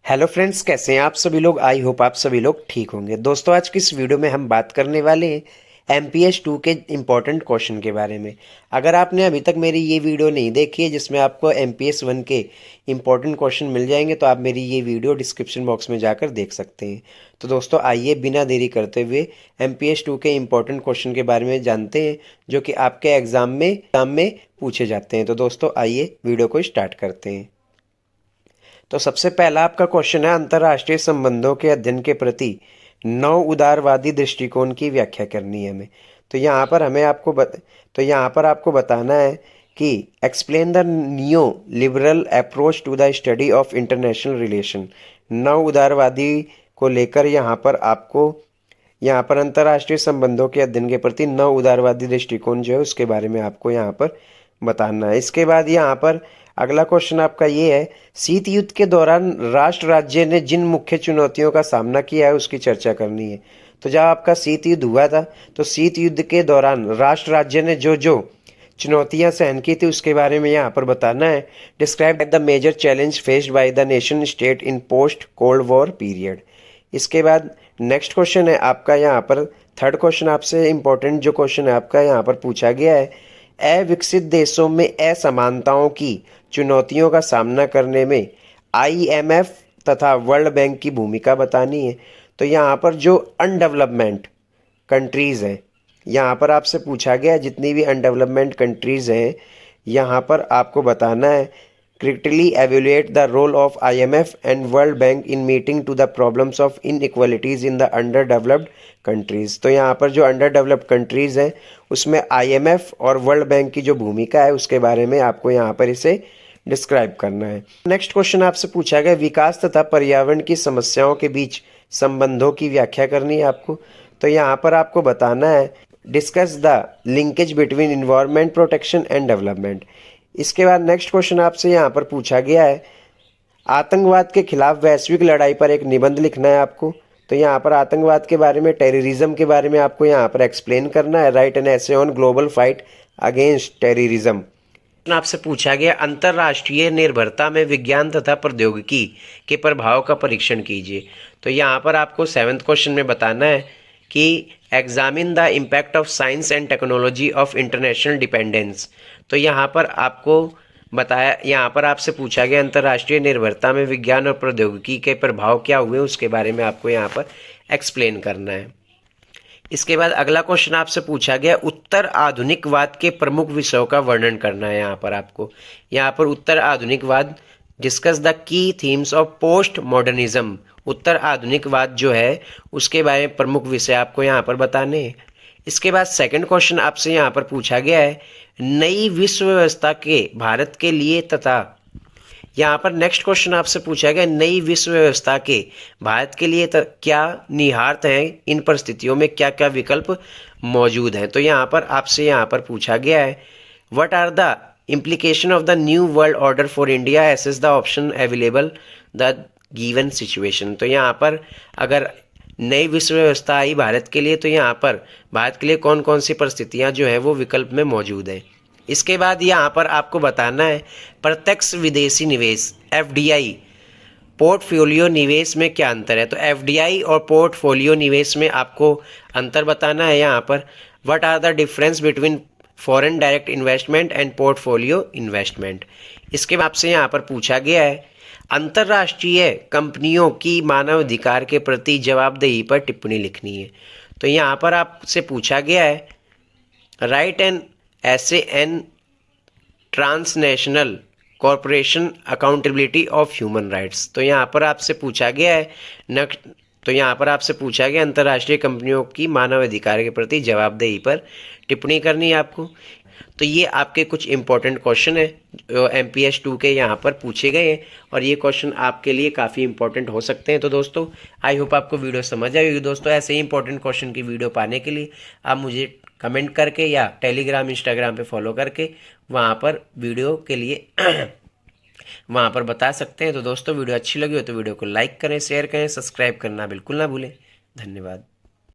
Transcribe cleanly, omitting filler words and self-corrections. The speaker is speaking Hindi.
हेलो फ्रेंड्स, कैसे हैं आप सभी लोग। आई होप आप सभी लोग ठीक होंगे। दोस्तों, आज की इस वीडियो में हम बात करने वाले हैं MPS 2 के इम्पोर्टेंट क्वेश्चन के बारे में। अगर आपने अभी तक मेरी ये वीडियो नहीं देखी है जिसमें आपको MPS 1 के इम्पोर्टेंट क्वेश्चन मिल जाएंगे, तो आप मेरी ये वीडियो डिस्क्रिप्शन बॉक्स में जाकर देख सकते हैं। तो दोस्तों, आइए बिना देरी करते हुए MPS 2 के इम्पोर्टेंट क्वेश्चन के बारे में जानते हैं जो कि आपके एग्ज़ाम में पूछे जाते हैं। तो दोस्तों, आइए वीडियो को स्टार्ट करते हैं। तो सबसे पहला आपका क्वेश्चन है, अंतर्राष्ट्रीय संबंधों के अध्ययन के प्रति नव उदारवादी दृष्टिकोण की व्याख्या करनी है हमें। तो यहाँ पर हमें आपको बताना है कि explain the neo liberal approach to the study of international relation. नव उदारवादी को लेकर यहाँ पर अंतर्राष्ट्रीय संबंधों के अध्ययन के प्रति नव उदारवादी दृष्टिकोण जो है उसके बारे में आपको यहाँ पर बताना है। इसके बाद यहाँ पर अगला क्वेश्चन आपका ये है, शीत युद्ध के दौरान राष्ट्र राज्य ने जिन मुख्य चुनौतियों का सामना किया है उसकी चर्चा करनी है। तो जब आपका शीत युद्ध हुआ था तो शीत युद्ध के दौरान राष्ट्र राज्य ने जो जो चुनौतियां सहन की थी उसके बारे में यहाँ पर बताना है। Describe the major challenge faced by the nation state in post cold war period. इसके बाद नेक्स्ट क्वेश्चन है आपका यहाँ पर थर्ड क्वेश्चन आपसे इम्पोर्टेंट जो क्वेश्चन है आपका यहाँ पर पूछा गया है, अविकसित देशों में असमानताओं की चुनौतियों का सामना करने में IMF तथा वर्ल्ड बैंक की भूमिका बतानी है। तो यहाँ पर जो अनडेवलपमेंट कंट्रीज़ हैं, यहाँ पर आपसे पूछा गया है जितनी भी अनडेवलपमेंट कंट्रीज़ हैं यहाँ पर आपको बताना है, critically evaluate the role of IMF and World Bank in meeting to the problems of inequalities in the underdeveloped countries। तो यहाँ पर जो अंडरडेवलप्ड कंट्रीज़ हैं उसमें IMF और वर्ल्ड बैंक की जो भूमिका है उसके बारे में आपको यहाँ पर इसे डिस्क्राइब करना है। नेक्स्ट क्वेश्चन आपसे पूछा गया, विकास तथा पर्यावरण की समस्याओं के बीच संबंधों की व्याख्या करनी है आपको। तो यहाँ पर आपको बताना है, discuss the linkage between environment protection and development. इसके बाद नेक्स्ट क्वेश्चन आपसे यहाँ पर पूछा गया है, आतंकवाद के खिलाफ वैश्विक लड़ाई पर एक निबंध लिखना है आपको। तो यहाँ पर आतंकवाद के बारे में, टेररिज्म के बारे में आपको यहाँ पर एक्सप्लेन करना है। Write an essay on global fight against terrorism. आपसे पूछा गया, अंतर्राष्ट्रीय निर्भरता में विज्ञान तथा प्रौद्योगिकी के प्रभाव का परीक्षण कीजिए। तो यहाँ पर आपको सेवन्थ क्वेश्चन में बताना है कि examine the impact of science and technology of international dependence. तो यहाँ पर आपसे पूछा गया, अंतर्राष्ट्रीय निर्भरता में विज्ञान और प्रौद्योगिकी के प्रभाव क्या हुए उसके बारे में आपको यहाँ पर एक्सप्लेन करना है। इसके बाद अगला क्वेश्चन आपसे पूछा गया, उत्तर आधुनिकवाद के प्रमुख विषयों का वर्णन करना है। यहाँ पर उत्तर आधुनिकवाद, discuss the key themes of post modernism. उत्तर आधुनिकवाद जो है उसके बारे में प्रमुख विषय आपको यहाँ पर बताने हैं। इसके बाद सेकंड क्वेश्चन आपसे यहाँ पर पूछा गया है, नई विश्व व्यवस्था के भारत के लिए तथा यहाँ पर नेक्स्ट क्वेश्चन आपसे पूछा गया, नई विश्व व्यवस्था के भारत के लिए क्या निहितार्थ हैं, इन परिस्थितियों में क्या क्या विकल्प मौजूद हैं। तो यहाँ पर पूछा गया है, what are the implication of the new world order for India assess the option available the given situation। तो यहाँ पर अगर नई विश्व व्यवस्था आई भारत के लिए तो यहाँ पर भारत के लिए कौन कौन सी परिस्थितियाँ जो है वो विकल्प में मौजूद हैं। इसके बाद यहाँ पर आपको बताना है, प्रत्यक्ष विदेशी निवेश FDI पोर्टफोलियो निवेश में क्या अंतर है। तो FDI और पोर्टफोलियो निवेश में आपको अंतर बताना है। यहाँ पर what are the difference between foreign direct investment and portfolio investment. इसके बाद आपसे यहाँ पर पूछा गया है, अंतर्राष्ट्रीय कंपनियों की मानवाधिकार के प्रति जवाबदेही पर टिप्पणी लिखनी है। तो यहाँ पर आपसे पूछा गया है, write an essay on transnational corporation accountability of human rights. तो यहाँ पर आपसे पूछा गया है अंतर्राष्ट्रीय कंपनियों की मानवाधिकार के प्रति जवाबदेही पर टिप्पणी करनी है आपको। तो ये आपके कुछ इंपॉर्टेंट क्वेश्चन है जो MPS 2 के यहाँ पर पूछे गए हैं और ये क्वेश्चन आपके लिए काफ़ी इंपॉर्टेंट हो सकते हैं। तो दोस्तों, आई होप आपको वीडियो समझ आई होगी। दोस्तों, ऐसे ही इंपॉर्टेंट क्वेश्चन की वीडियो पाने के लिए आप मुझे कमेंट करके या टेलीग्राम इंस्टाग्राम पे फॉलो करके वहाँ पर वीडियो के लिए वहाँ पर बता सकते हैं। तो दोस्तों, वीडियो अच्छी लगी हो तो वीडियो को लाइक करें, शेयर करें, सब्सक्राइब करना बिल्कुल ना भूलें। धन्यवाद।